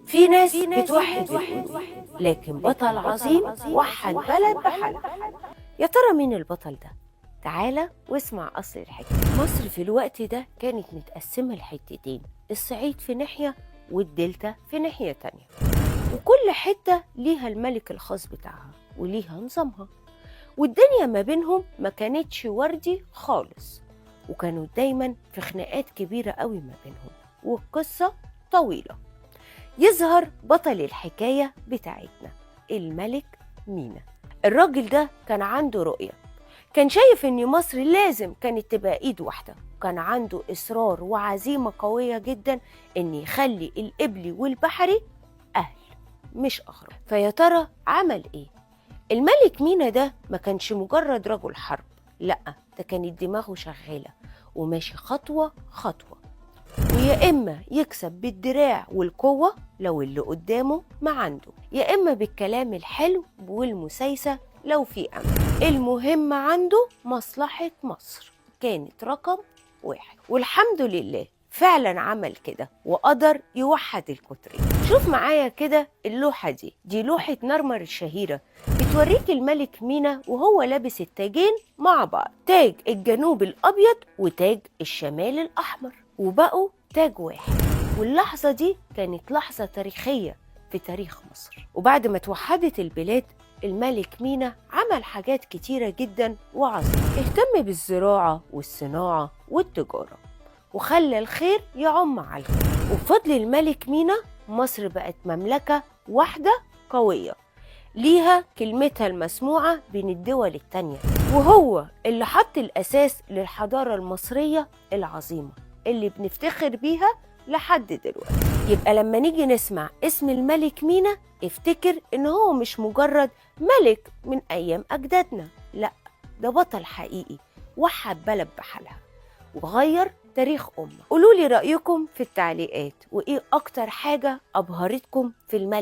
في ناس بتوحد القلوب، لكن بطل عظيم وحد بلد بحالها. يا ترى مين البطل ده؟ تعالى واسمع أصل الحكاية. مصر في الوقت ده كانت متقسمة لحتتين، الصعيد في ناحية والدلتا في ناحية تانية، وكل حتة ليها الملك الخاص بتاعها وليها نظامها، والدنيا ما بينهم ما كانتش وردي خالص، وكانوا دايما في خناقات كبيرة قوي ما بينهم، والقصة طويلة. يظهر بطل الحكاية بتاعتنا الملك مينا. الراجل ده كان عنده رؤية، كان شايف ان مصر لازم كانت تبقى ايد واحدة، كان عنده اصرار وعزيمة قوية جدا ان يخلي القبلي والبحري اهل مش اغراب. فيا ترى عمل ايه؟ الملك مينا ده ما كانش مجرد رجل حرب، لا، ده كانت دماغه شغالة وماشي خطوة خطوة، ويا إما يكسب بالدراع والقوة لو اللي قدامه ما عنده، يا إما بالكلام الحلو والمسايسة لو في أمل. المهم عنده مصلحة مصر كانت رقم واحد، والحمد لله فعلا عمل كده وقدر يوحد القطرين. شوف معايا كده اللوحة دي لوحة نرمر الشهيرة، بتوريك الملك مينا وهو لابس التاجين مع بعض، تاج الجنوب الأبيض وتاج الشمال الأحمر، وبقوا تاج واحد. واللحظة دي كانت لحظة تاريخية في تاريخ مصر. وبعد ما توحدت البلاد، الملك مينا عمل حاجات كتيرة جدا وعظيمة، اهتم بالزراعة والصناعة والتجارة، وخلى الخير يعم على الخير. وبفضل الملك مينا مصر بقت مملكة واحدة قوية ليها كلمتها المسموعة بين الدول التانية، وهو اللي حط الأساس للحضارة المصرية العظيمة اللي بنفتخر بيها لحد دلوقتي. يبقى لما نيجي نسمع اسم الملك مينا افتكر ان هو مش مجرد ملك من ايام اجدادنا، لا، ده بطل حقيقي وحد بلد بحالها وغير تاريخ أمة. قولوا لي رأيكم في التعليقات، وإيه أكتر حاجة أبهرتكم في الملك